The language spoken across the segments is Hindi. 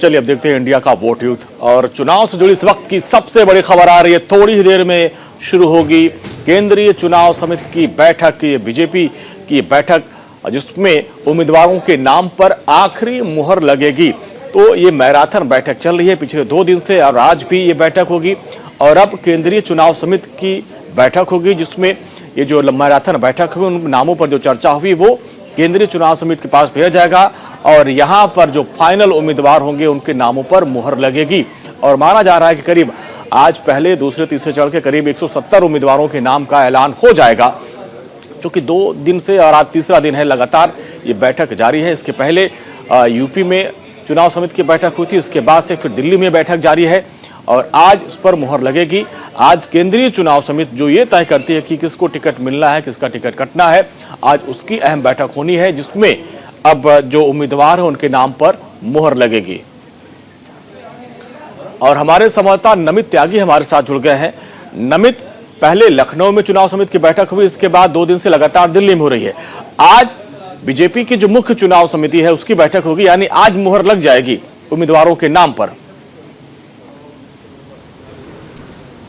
चलिए अब देखते हैं इंडिया का वोट युद्ध और चुनाव से जुड़ी इस वक्त की सबसे बड़ी खबर आ रही है। थोड़ी ही देर में शुरू होगी केंद्रीय चुनाव समिति की बैठक, ये बीजेपी की बैठक जिसमें उम्मीदवारों के नाम पर आखिरी मुहर लगेगी। तो ये मैराथन बैठक चल रही है पिछले 2 दिन से और आज भी ये बैठक होगी और अब केंद्रीय चुनाव समिति की बैठक होगी जिसमें ये जो मैराथन बैठक हुई उन नामों पर जो चर्चा हुई वो केंद्रीय चुनाव समिति के पास भेजा जाएगा और यहाँ पर जो फाइनल उम्मीदवार होंगे उनके नामों पर मुहर लगेगी। और माना जा रहा है कि करीब आज पहले, दूसरे, तीसरे चरण के करीब 170 उम्मीदवारों के नाम का ऐलान हो जाएगा, जो कि 2 दिन से और आज तीसरा दिन है लगातार ये बैठक जारी है। इसके पहले यूपी में चुनाव समिति की बैठक हुई थी, इसके बाद से फिर दिल्ली में बैठक जारी है और आज इस पर मुहर लगेगी। आज केंद्रीय चुनाव समिति जो ये तय करती है कि किसको टिकट मिलना है, किसका टिकट कटना है, आज उसकी अहम बैठक होनी है जिसमें अब जो उम्मीदवार है उनके नाम पर मुहर लगेगी। और हमारे संवाददाता नमित त्यागी हमारे साथ जुड़ गए हैं। नमित, पहले लखनऊ में चुनाव समिति की बैठक हुई, इसके बाद 2 दिन से लगातार दिल्ली में हो रही है। आज बीजेपी की जो मुख्य चुनाव समिति है उसकी बैठक होगी, यानी आज मुहर लग जाएगी उम्मीदवारों के नाम पर।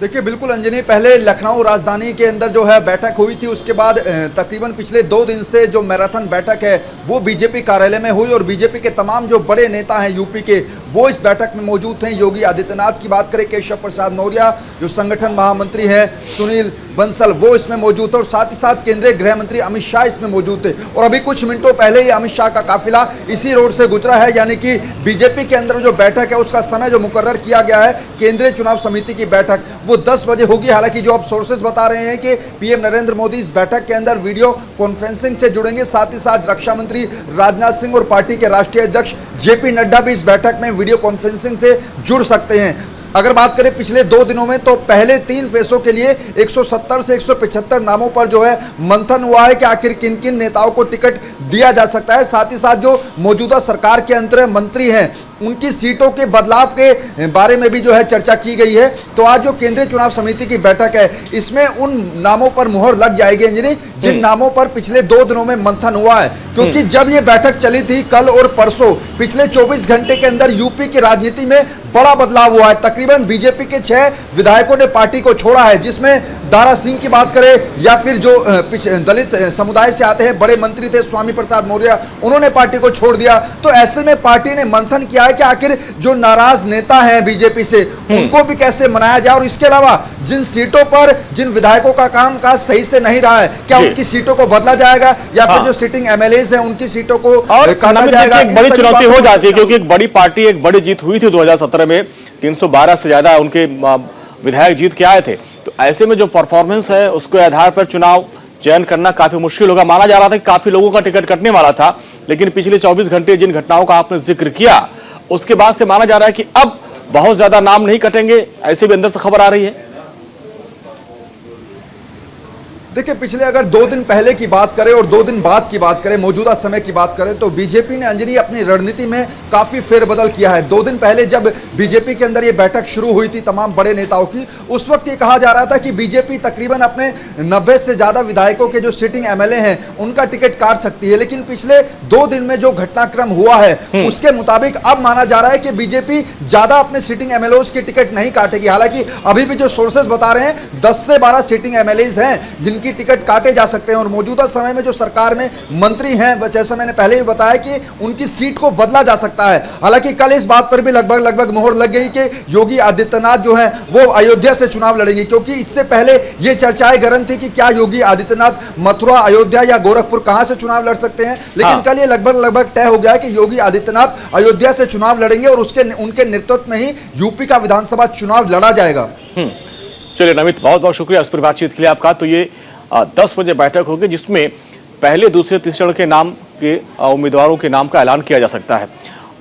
देखिए बिल्कुल अंजनी, पहले लखनऊ राजधानी के अंदर जो है बैठक हुई थी, उसके बाद तकरीबन पिछले 2 दिन से जो मैराथन बैठक है वो बीजेपी कार्यालय में हुई और बीजेपी के तमाम जो बड़े नेता हैं यूपी के वो इस बैठक में मौजूद थे। योगी आदित्यनाथ की बात करें, केशव प्रसाद मौर्य जो संगठन महामंत्री हैं, सुनील बंसल वो इसमें मौजूद थे और साथ ही साथ केंद्रीय गृह मंत्री अमित शाह इसमें मौजूद थे। और अभी कुछ मिनटों पहले ही अमित शाह का काफिला इसी रोड से गुजरा है, यानी कि बीजेपी के अंदर जो बैठक है उसका समय जो मुकर्रर किया गया है केंद्रीय चुनाव समिति की बैठक वो 10 बजे होगी। हालांकि जो अब सोर्सेज बता रहे हैं कि पीएम नरेंद्र मोदी इस बैठक के अंदर वीडियो कॉन्फ्रेंसिंग से जुड़ेंगे, साथ ही साथ रक्षा मंत्री राजनाथ सिंह और पार्टी के राष्ट्रीय अध्यक्ष जेपी नड्डा भी इस बैठक में वीडियो कॉन्फ्रेंसिंग से जुड़ सकते हैं। अगर बात करें पिछले 2 दिनों में तो पहले 3 फेसों के लिए 170 से 175 नामों पर जो है मंथन हुआ है कि आखिर किन किन नेताओं को टिकट दिया जा सकता है। साथ ही साथ जो मौजूदा सरकार के अंतर्गत मंत्री हैं उनकी सीटों के बदलाव के बारे में भी जो है चर्चा की गई है। तो आज जो केंद्रीय चुनाव समिति की बैठक है इसमें उन नामों पर मुहर लग जाएगी अंजनी जिन नामों पर पिछले 2 दिनों में मंथन हुआ है, क्योंकि जब ये बैठक चली थी कल और परसों, पिछले 24 घंटे के अंदर यूपी की राजनीति में बड़ा बदलाव हुआ है। तकरीबन बीजेपी के 6 विधायकों ने पार्टी को छोड़ा है, जिसमें दारा सिंह की बात करें या फिर जो दलित समुदाय से आते हैं बड़े मंत्री थे स्वामी प्रसाद मौर्य, उन्होंने पार्टी को छोड़ दिया। तो ऐसे में पार्टी ने मंथन किया है कि आखिर जो नाराज नेता हैं बीजेपी से उनको भी कैसे मनाया जाए और इसके अलावा जिन सीटों पर जिन विधायकों का कामकाज सही से नहीं रहा है क्या उनकी सीटों को बदला जाएगा या फिर जो सिटिंग एमएलएज हैं उनकी सीटों को काटा जाएगा। एक बड़ी चुनौती हो जाती है क्योंकि एक बड़ी पार्टी, एक बड़ी जीत हुई थी 2017 में, 312 से ज्यादा उनके विधायक जीत के आए थे। तो ऐसे में जो परफॉर्मेंस है उसके आधार पर चुनाव चयन करना काफी मुश्किल होगा। माना जा रहा था कि काफी लोगों का टिकट कटने वाला था, लेकिन पिछले 24 घंटे जिन घटनाओं का आपने जिक्र किया उसके बाद से माना जा रहा है कि अब बहुत ज्यादा नाम नहीं कटेंगे, ऐसे भी अंदर से खबर आ रही है। देखिए पिछले अगर 2 दिन पहले की बात करें और 2 दिन बाद की बात करें, मौजूदा समय की बात करें, तो बीजेपी ने अंजनी अपनी रणनीति में काफी फेरबदल किया है। 2 दिन पहले जब बीजेपी के अंदर ये बैठक शुरू हुई थी तमाम बड़े नेताओं की, उस वक्त ये कहा जा रहा था कि बीजेपी तकरीबन अपने 90 से ज्यादा विधायकों के जो सिटिंग एमएलए हैं उनका टिकट काट सकती है। लेकिन पिछले 2 दिन में जो घटनाक्रम हुआ है उसके मुताबिक अब माना जा रहा है कि बीजेपी ज्यादा अपने सिटिंग एमएलए की टिकट नहीं काटेगी। हालांकि अभी भी जो सोर्सेज बता रहे हैं 10 से 12 सिटिंग एमएलए हैं जिनकी टिकट काटे जा सकते हैं और मौजूदा समय में जो सरकार में मंत्री हैं, जैसा मैंने पहले भी बताया कि उनकी सीट को बदला जा सकता है। हालांकि कल इस बात पर भी लगभग मोहर लग गई कि योगी आदित्यनाथ जो है वो अयोध्या से चुनाव लड़ेंगे, क्योंकि इससे पहले ये चर्चाएं गरम थी कि क्या योगी आदित्यनाथ मथुरा, अयोध्या या गोरखपुर कहां से चुनाव लड़ सकते हैं। लेकिन कल ये लगभग तय हो गया कि योगी आदित्यनाथ अयोध्या से चुनाव लड़ेंगे और उनके नेतृत्व में ही यूपी का विधानसभा चुनाव लड़ा जाएगा। चलिए नमित, बहुत बहुत शुक्रिया इस पर बातचीत के लिए आपका। तो ये 10 बजे बैठक होगी जिसमें पहले, दूसरे, तीसरे चरण के नाम के उम्मीदवारों के नाम का ऐलान किया जा सकता है।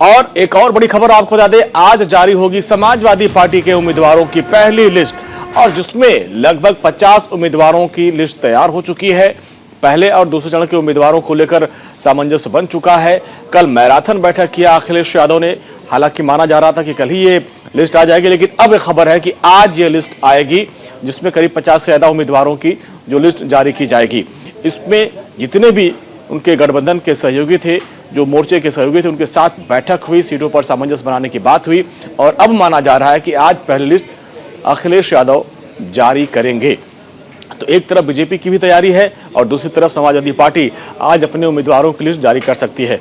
और एक और बड़ी खबर आपको बता दें, आज जारी होगी समाजवादी पार्टी के उम्मीदवारों की पहली लिस्ट और जिसमें लगभग 50 उम्मीदवारों की लिस्ट तैयार हो चुकी है। पहले और दूसरे चरण के उम्मीदवारों को लेकर सामंजस्य बन चुका है। कल मैराथन बैठक किया अखिलेश यादव ने, हालांकि माना जा रहा था कि कल ही ये लिस्ट आ जाएगी, लेकिन अब एक खबर है कि आज ये लिस्ट आएगी जिसमें करीब 50 से ज्यादा उम्मीदवारों की जो लिस्ट जारी की जाएगी। इसमें जितने भी उनके गठबंधन के सहयोगी थे जो मोर्चे के सहयोगी थे उनके साथ बैठक हुई, सीटों पर सामंजस्य बनाने की बात हुई और अब माना जा रहा है कि आज पहली लिस्ट अखिलेश यादव जारी करेंगे। तो एक तरफ बीजेपी की भी तैयारी है और दूसरी तरफ समाजवादी पार्टी आज अपने उम्मीदवारों की लिस्ट जारी कर सकती है।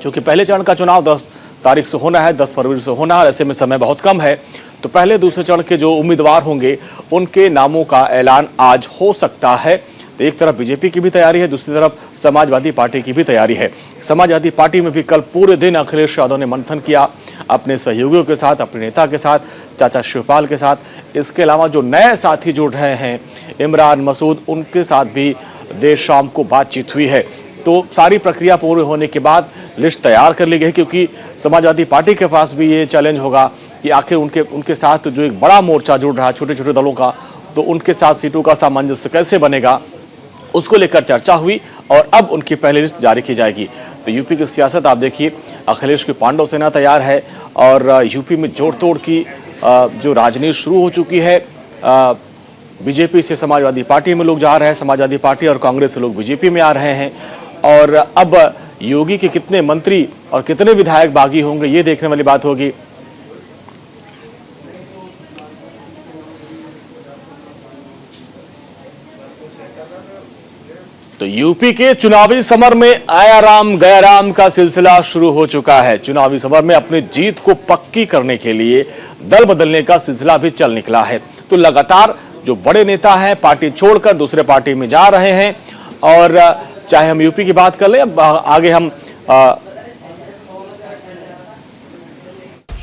क्योंकि पहले चरण का चुनाव 10 तारीख से होना है, 10 फरवरी से होना है, ऐसे में समय बहुत कम है। तो पहले दूसरे चरण के जो उम्मीदवार होंगे उनके नामों का ऐलान आज हो सकता है। तो एक तरफ बीजेपी की भी तैयारी है, दूसरी तरफ समाजवादी पार्टी की भी तैयारी है। समाजवादी पार्टी में भी कल पूरे दिन अखिलेश यादव ने मंथन किया अपने सहयोगियों के साथ, अपने नेता के साथ, चाचा शिवपाल के साथ। इसके अलावा जो नए साथी जुड़ रहे हैं, इमरान मसूद, उनके साथ भी देर शाम को बातचीत हुई है। तो सारी प्रक्रिया पूरी होने के बाद लिस्ट तैयार कर ली गई, क्योंकि समाजवादी पार्टी के पास भी ये चैलेंज होगा कि आखिर उनके साथ जो एक बड़ा मोर्चा जुड़ रहा है छोटे छोटे दलों का, तो उनके साथ सीटों का सामंजस्य कैसे बनेगा, उसको लेकर चर्चा हुई और अब उनकी पहली लिस्ट जारी की जाएगी। तो यूपी की सियासत आप देखिए, अखिलेश की पांडव सेना तैयार है और यूपी में जोड़ तोड़ की जो राजनीति शुरू हो चुकी है। बीजेपी से समाजवादी पार्टी में लोग जा रहे हैं, समाजवादी पार्टी और कांग्रेस से लोग बीजेपी में आ रहे हैं और अब योगी के कितने मंत्री और कितने विधायक बागी होंगे ये देखने वाली बात होगी। तो यूपी के चुनावी समर में आया राम गया राम का सिलसिला शुरू हो चुका है। चुनावी समर में अपनी जीत को पक्की करने के लिए दल बदलने का सिलसिला भी चल निकला है। तो लगातार जो बड़े नेता हैं पार्टी छोड़कर दूसरे पार्टी में जा रहे हैं और चाहे हम यूपी की बात कर लें, अब आगे हम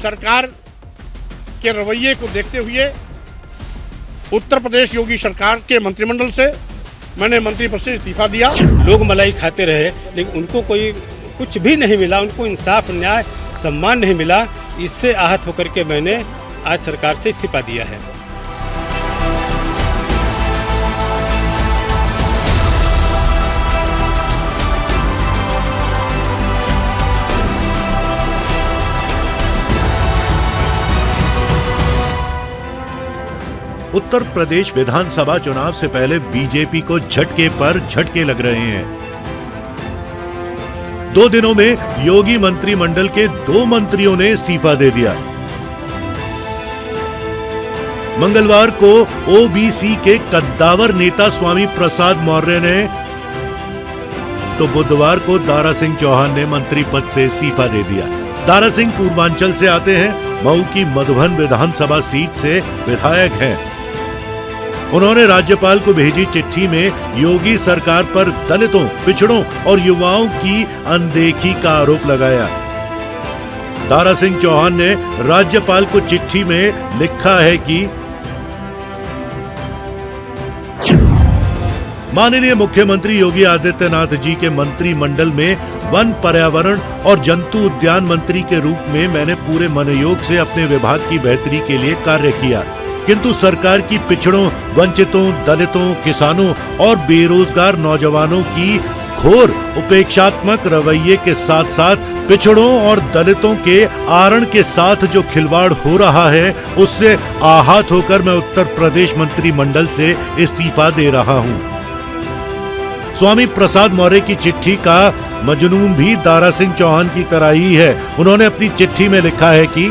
सरकार के रवैये को देखते हुए उत्तर प्रदेश योगी सरकार के मंत्रिमंडल से मैंने मंत्री पद से इस्तीफा दिया। लोग मलाई खाते रहे लेकिन उनको कोई कुछ भी नहीं मिला, उनको इंसाफ, न्याय, सम्मान नहीं मिला। इससे आहत होकर के मैंने आज सरकार से इस्तीफा दिया है। उत्तर प्रदेश विधानसभा चुनाव से पहले बीजेपी को झटके पर झटके लग रहे हैं। 2 दिनों में योगी मंत्रिमंडल के 2 मंत्रियों ने इस्तीफा दे दिया। मंगलवार को ओबीसी के कद्दावर नेता स्वामी प्रसाद मौर्य ने, तो बुधवार को दारा सिंह चौहान ने मंत्री पद से इस्तीफा दे दिया। दारा सिंह पूर्वांचल से आते हैं, मऊ की मधुबन विधानसभा सीट से विधायक हैं। उन्होंने राज्यपाल को भेजी चिट्ठी में योगी सरकार पर दलितों, पिछड़ों और युवाओं की अनदेखी का आरोप लगाया। दारा सिंह चौहान ने राज्यपाल को चिट्ठी में लिखा है कि माननीय मुख्यमंत्री योगी आदित्यनाथ जी के मंत्रिमंडल में वन, पर्यावरण और जंतु उद्यान मंत्री के रूप में मैंने पूरे मनोयोग से अपने विभाग की बेहतरी के लिए कार्य किया, किंतु सरकार की पिछड़ों, वंचितों, दलितों, किसानों और बेरोजगार नौजवानों की घोर उपेक्षात्मक रवैये के साथ साथ पिछड़ों और दलितों के आरण के साथ जो खिलवाड़ हो रहा है, उससे आहत होकर मैं उत्तर प्रदेश मंत्रिमंडल से इस्तीफा दे रहा हूं। स्वामी प्रसाद मौर्य की चिट्ठी का मजनून भी दारा सिंह चौहान की तरह ही है। उन्होंने अपनी चिट्ठी में लिखा है कि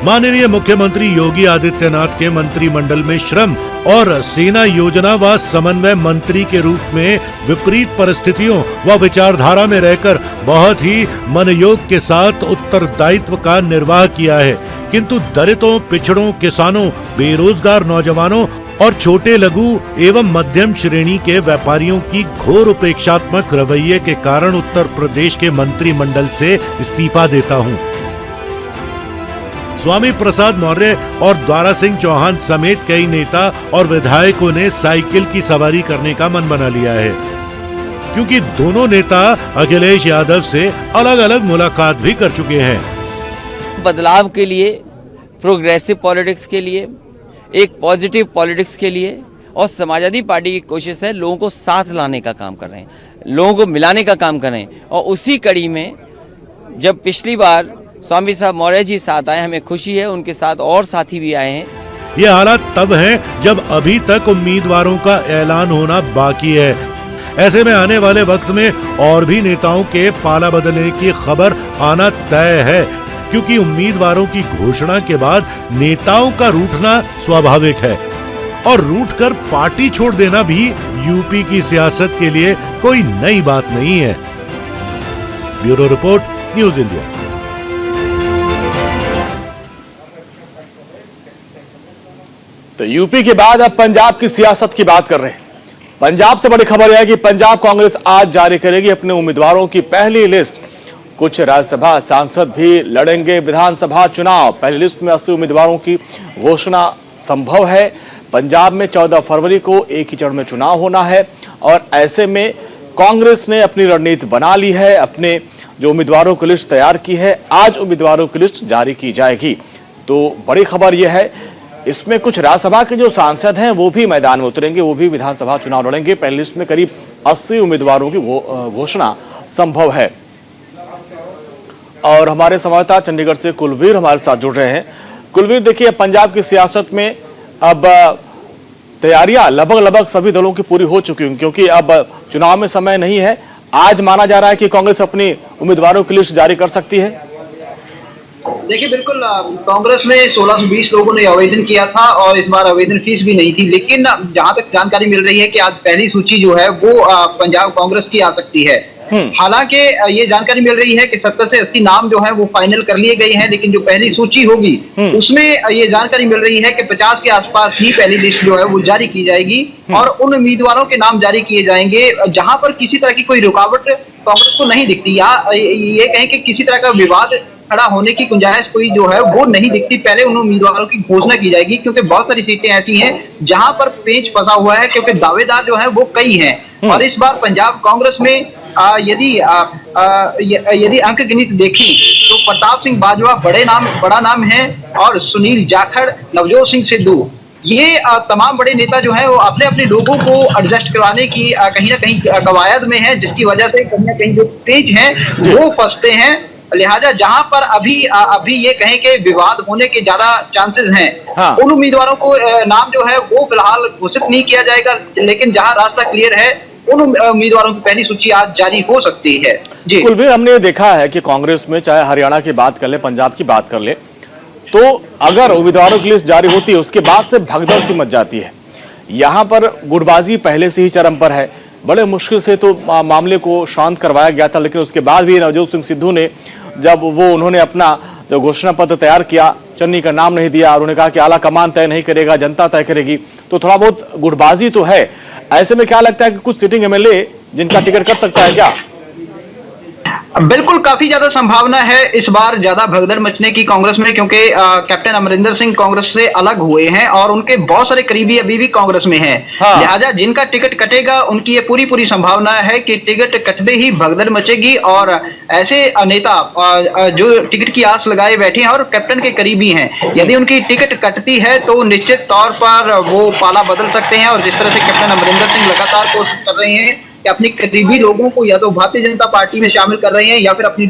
माननीय मुख्यमंत्री योगी आदित्यनाथ के मंत्रिमंडल में श्रम और सेना योजना व समन्वय मंत्री के रूप में विपरीत परिस्थितियों व विचारधारा में रहकर बहुत ही मनयोग के साथ उत्तरदायित्व का निर्वाह किया है, किंतु दलितों, पिछड़ों, किसानों, बेरोजगार नौजवानों और छोटे लघु एवं मध्यम श्रेणी के व्यापारियों की घोर उपेक्षात्मक रवैये के कारण उत्तर प्रदेश के मंत्रिमंडल से इस्तीफा देता हूं। स्वामी प्रसाद मौर्य और दारा सिंह चौहान समेत कई नेता और विधायकों ने साइकिल की सवारी करने का मन बना लिया है, क्योंकि दोनों नेता अखिलेश यादव से अलग अलग मुलाकात भी कर चुके हैं। बदलाव के लिए, प्रोग्रेसिव पॉलिटिक्स के लिए, एक पॉजिटिव पॉलिटिक्स के लिए और समाजवादी पार्टी की कोशिश है लोगों को साथ लाने का काम कर रहे हैं, लोगों को मिलाने का काम कर रहे हैं। और उसी कड़ी में जब पिछली बार स्वामी साहब मौर्य जी साथ आए, हमें खुशी है, उनके साथ और साथी भी आए हैं। ये हालात तब है जब अभी तक उम्मीदवारों का ऐलान होना बाकी है। ऐसे में आने वाले वक्त में और भी नेताओं के पाला बदलने की खबर आना तय है, क्योंकि उम्मीदवारों की घोषणा के बाद नेताओं का रूठना स्वाभाविक है और रूठ कर पार्टी छोड़ देना भी यूपी की सियासत के लिए कोई नई बात नहीं है। Bureau report, news India. तो यूपी के बाद अब पंजाब की सियासत की बात कर रहे हैं। पंजाब से बड़ी खबर यह है कि पंजाब कांग्रेस आज जारी करेगी अपने उम्मीदवारों की पहली लिस्ट। कुछ राज्यसभा सांसद भी लड़ेंगे विधानसभा चुनाव। पहली लिस्ट में 80 उम्मीदवारों की घोषणा संभव है। पंजाब में 14 फरवरी को एक ही चरण में चुनाव होना है और ऐसे में कांग्रेस ने अपनी रणनीति बना ली है, अपने जो उम्मीदवारों की लिस्ट तैयार की है। आज उम्मीदवारों की लिस्ट जारी की जाएगी। तो बड़ी खबर यह है, इसमें कुछ राज्यसभा के जो सांसद हैं वो भी मैदान में उतरेंगे, वो भी विधानसभा चुनाव लड़ेंगे। पहली लिस्ट में करीब 80 उम्मीदवारों की घोषणा संभव है। और हमारे संवाददाता चंडीगढ़ से कुलवीर हमारे साथ जुड़ रहे हैं। कुलवीर, देखिए पंजाब की सियासत में अब तैयारियां लगभग सभी दलों की पूरी हो चुकी हैं, क्योंकि अब चुनाव में समय नहीं है। आज माना जा रहा है कि कांग्रेस अपनी उम्मीदवारों की लिस्ट जारी कर सकती है। देखिए, बिल्कुल कांग्रेस में 1620 लोगों ने आवेदन किया था और इस बार आवेदन फीस भी नहीं थी, लेकिन जहां तक जानकारी मिल रही है कि आज पहली सूची जो है वो पंजाब कांग्रेस की आ सकती है। हालांकि ये जानकारी मिल रही है कि 70 से 80 नाम जो है वो फाइनल कर लिए गए हैं, लेकिन जो पहली सूची होगी उसमें ये जानकारी मिल रही है कि 50 के आसपास ही पहली लिस्ट जो है वो जारी की जाएगी और उन उम्मीदवारों के नाम जारी किए जाएंगे जहां पर किसी तरह की कोई रुकावट कांग्रेस को नहीं दिखती, या ये कहें कि किसी तरह का विवाद खड़ा होने की गुंजाइश कोई जो है वो नहीं दिखती। पहले उन उम्मीदवारों की घोषणा की जाएगी, क्योंकि बहुत सारी सीटें ऐसी हैं जहां पर पेच फंसा हुआ है, क्योंकि दावेदार जो है वो कई हैं। और इस बार पंजाब कांग्रेस में यदि अंक गिनती देखी तो प्रताप सिंह बाजवा बड़ा नाम है और सुनील जाखड़, नवजोत सिंह सिद्धू, ये तमाम बड़े नेता जो है वो अपने अपने लोगों को एडजस्ट करवाने की कहीं ना कहीं कवायद में है, जिसकी वजह से कहीं ना कहीं जो तेज हैं वो फंसते हैं। लिहाजा जहां पर अभी ये कहें कि विवाद होने के ज्यादा चांसेस हैं, हाँ। उन उम्मीदवारों को नाम जो है वो फिलहाल घोषित नहीं किया जाएगा, लेकिन जहां रास्ता क्लियर है उन उम्मीदवारों की पहली सूची आज जारी हो सकती है। जी कुलवीर, हमने देखा है कि कांग्रेस में चाहे हरियाणा की बात कर ले, पंजाब की बात कर ले, तो अगर उम्मीदवारों की लिस्ट जारी होती है उसके बाद से भगदड़ सी मच जाती है। यहाँ पर गुटबाजी पहले से ही चरम पर है। बड़े मुश्किल से तो मामले को शांत करवाया गया था, लेकिन उसके बाद भी नवजोत सिंह सिद्धू ने जब उन्होंने अपना जो घोषणा पत्र तैयार किया, चन्नी का नाम नहीं दिया और उन्होंने कहा कि आला कमान तय नहीं करेगा, जनता तय करेगी, तो थोड़ा बहुत गुटबाजी तो है। ऐसे में क्या लगता है कि कुछ सिटिंग एमएलए जिनका टिकट कट सकता है क्या? बिल्कुल, काफी ज्यादा संभावना है इस बार ज्यादा भगदड़ मचने की कांग्रेस में, क्योंकि कैप्टन अमरिंदर सिंह कांग्रेस से अलग हुए हैं और उनके बहुत सारे करीबी अभी भी कांग्रेस में हैं। हाँ। लिहाजा जिनका टिकट कटेगा उनकी ये पूरी संभावना है कि टिकट कटते ही भगदड़ मचेगी और ऐसे नेता जो टिकट की आस लगाए बैठे हैं और कैप्टन के करीबी हैं, यदि उनकी टिकट कटती है तो निश्चित तौर पर वो पाला बदल सकते हैं। और जिस तरह से कैप्टन अमरिंदर सिंह लगातार कोशिश कर रहे हैं कि अपने करीबी लोगों को या तो भारतीय जनता पार्टी में शामिल कर रहे हैं या फिर अपनी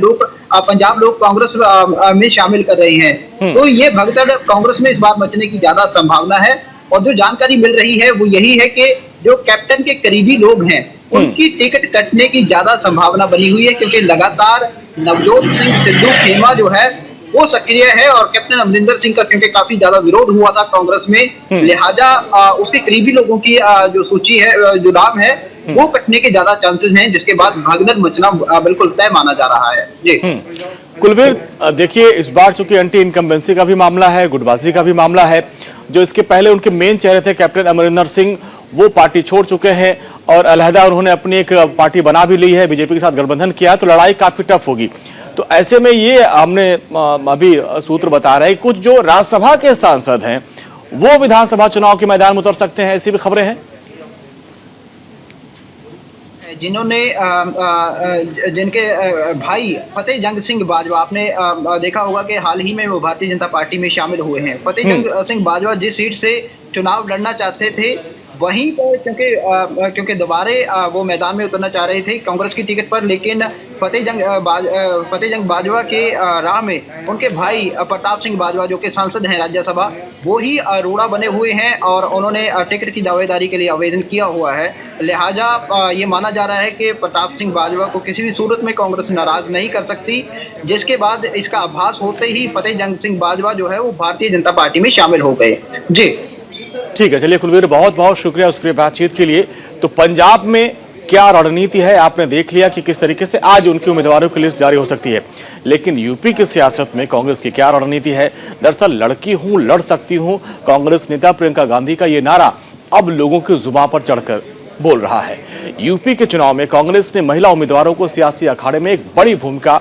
पंजाब लोक कांग्रेस में शामिल कर रहे हैं, तो ये भगदड़ कांग्रेस में इस बार मचने की ज्यादा संभावना है। और जो जानकारी मिल रही है वो यही है कि जो कैप्टन के करीबी लोग हैं उनकी टिकट कटने की ज्यादा संभावना बनी हुई है, क्योंकि लगातार नवजोत सिंह सिद्धू खेमा जो है वो सक्रिय है और कैप्टन अमरिंदर सिंह का क्योंकि काफी ज्यादा विरोध हुआ था कांग्रेस में, लिहाजा उसके करीबी लोगों की जो सूची है, जो नाम है, वो कटने के ज्यादा चांसेस हैं, जिसके बाद भगदड़ मचना बिल्कुल तय माना जा रहा है। जी कुलवीर, देखिए इस बार चूंकि एंटी इनकम्बेंसी का भी मामला है, गुटबाजी का भी मामला है, जो इसके पहले उनके मेन चेहरे थे कैप्टन अमरिंदर सिंह, वो पार्टी छोड़ चुके हैं और अलहदा उन्होंने अपनी एक पार्टी बना भी ली है, बीजेपी के साथ गठबंधन किया, तो लड़ाई काफी टफ होगी। तो ऐसे में ये हमने अभी सूत्र बता रहे हैं कुछ जो राज्यसभा के सांसद हैं वो विधानसभा चुनाव के मैदान में उतर सकते हैं, ऐसी भी खबरें हैं। जिन्होंने जिनके भाई फतेह जंग सिंह बाजवा, आपने देखा होगा कि हाल ही में वो भारतीय जनता पार्टी में शामिल हुए हैं। फतेह जंग सिंह बाजवा जिस सीट से चुनाव लड़ना चाहते थे वहीं पर क्योंकि दोबारा वो मैदान में उतरना चाह रहे थे कांग्रेस की टिकट पर, लेकिन फतेहजंग बाजवा के राह में उनके भाई प्रताप सिंह बाजवा जो कि सांसद हैं राज्यसभा, वो ही रोड़ा बने हुए हैं और उन्होंने टिकट की दावेदारी के लिए आवेदन किया हुआ है। लिहाजा ये माना जा रहा है कि प्रताप सिंह बाजवा को किसी भी सूरत में कांग्रेस नाराज नहीं कर सकती, जिसके बाद इसका आभास होते ही फतेहजंग सिंह बाजवा जो है वो भारतीय जनता पार्टी में शामिल हो गए। जी ठीक है, चलिए कुलवीर, बहुत बहुत शुक्रिया उस पूरी बातचीत के लिए। तो पंजाब में क्या रणनीति है आपने देख लिया कि किस तरीके से आज उनके उम्मीदवारों की लिस्ट जारी हो सकती है, लेकिन यूपी की सियासत में कांग्रेस की क्या रणनीति है? दरअसल लड़की हूं, लड़ सकती हूं, कांग्रेस नेता प्रियंका गांधी का ये नारा अब लोगों की जुबान पर चढ़कर बोल रहा है। यूपी के चुनाव में कांग्रेस ने महिला उम्मीदवारों को सियासी अखाड़े में एक बड़ी भूमिका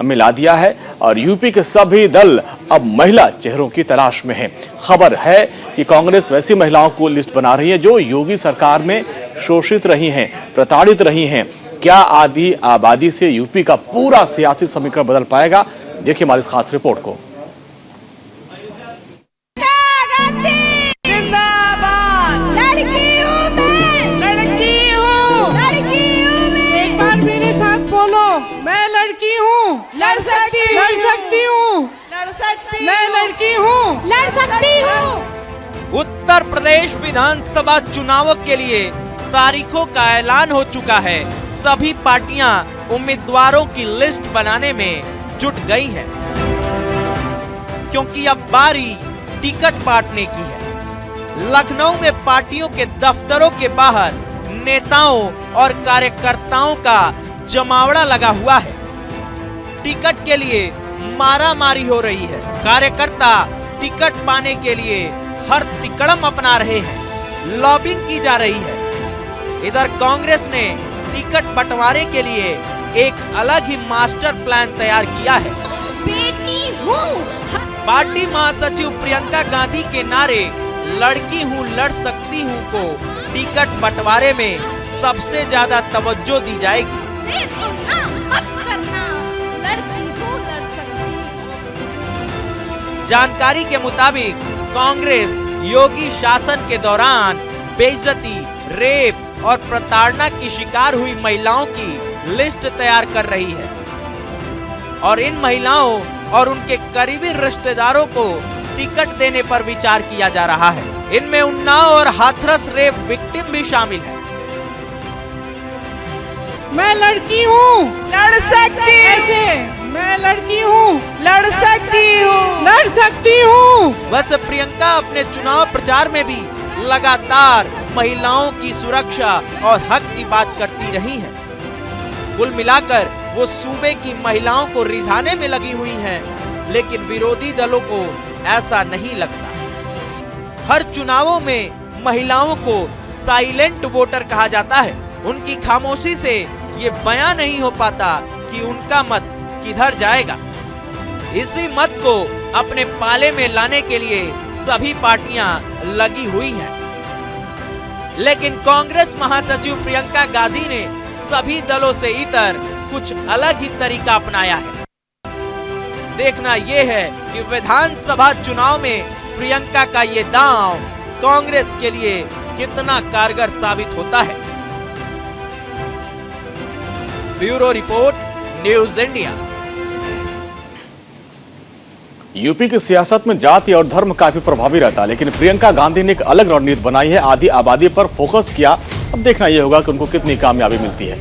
मिला दिया है और यूपी के सभी दल अब महिला चेहरों की तलाश में हैं। खबर है कि कांग्रेस वैसी महिलाओं को लिस्ट बना रही है जो योगी सरकार में शोषित रही हैं, प्रताड़ित रही हैं। क्या आधी आबादी से यूपी का पूरा सियासी समीकरण बदल पाएगा? देखिए हमारी इस खास रिपोर्ट को। मैं लड़की हूँ, लड़ सकती हूँ, मैं लड़की हूँ, लड़ सकती हूँ। उत्तर प्रदेश विधानसभा चुनावों के लिए तारीखों का ऐलान हो चुका है। सभी पार्टियां उम्मीदवारों की लिस्ट बनाने में जुट गई हैं, क्योंकि अब बारी टिकट बांटने की है। लखनऊ में पार्टियों के दफ्तरों के बाहर नेताओं और कार्यकर्ताओं का जमावड़ा लगा हुआ है। टिकट के लिए मारामारी हो रही है। कार्यकर्ता टिकट पाने के लिए हर तिकड़म अपना रहे हैं, लॉबिंग की जा रही है। इधर कांग्रेस ने टिकट बंटवारे के लिए एक अलग ही मास्टर प्लान तैयार किया है। पार्टी महासचिव प्रियंका गांधी के नारे लड़की हूँ, लड़ सकती हूँ को टिकट बंटवारे में सबसे ज्यादा तवज्जो दी जाएगी। जानकारी के मुताबिक कांग्रेस योगी शासन के दौरान बेइज्जती, रेप और प्रताड़ना की शिकार हुई महिलाओं की लिस्ट तैयार कर रही है और इन महिलाओं और उनके करीबी रिश्तेदारों को टिकट देने पर विचार किया जा रहा है। इनमें उन्नाव और हाथरस रेप विक्टिम भी शामिल है। मैं लड़की हूँ, लड़ सकती हूँ, मैं लड़की हूँ, लड़ सकती हूँ। वैसे प्रियंका अपने चुनाव प्रचार में भी लगातार महिलाओं की सुरक्षा और हक की बात करती रही हैं। कुल मिलाकर वो सूबे की महिलाओं को रिझाने में लगी हुई हैं, लेकिन विरोधी दलों को ऐसा नहीं लगता। हर चुनावों में महिलाओं को साइलेंट वोटर कहा जाता है। उनकी खामोशी से ये बयां नहीं हो पाता कि उनका मत किधर जाएगा। इसी मत को अपने पाले में लाने के लिए सभी पार्टियां लगी हुई हैं, लेकिन कांग्रेस महासचिव प्रियंका गांधी ने सभी दलों से इतर कुछ अलग ही तरीका अपनाया है। देखना यह है कि विधानसभा चुनाव में प्रियंका का ये दांव कांग्रेस के लिए कितना कारगर साबित होता है। Bureau report, news India. UP की सियासत में जाति और धर्म काफी प्रभावी रहता है, लेकिन प्रियंका गांधी ने एक अलग रणनीति बनाई है। आधी आबादी पर फोकस किया। अब देखना यह होगा कि उनको कितनी कामयाबी मिलती है।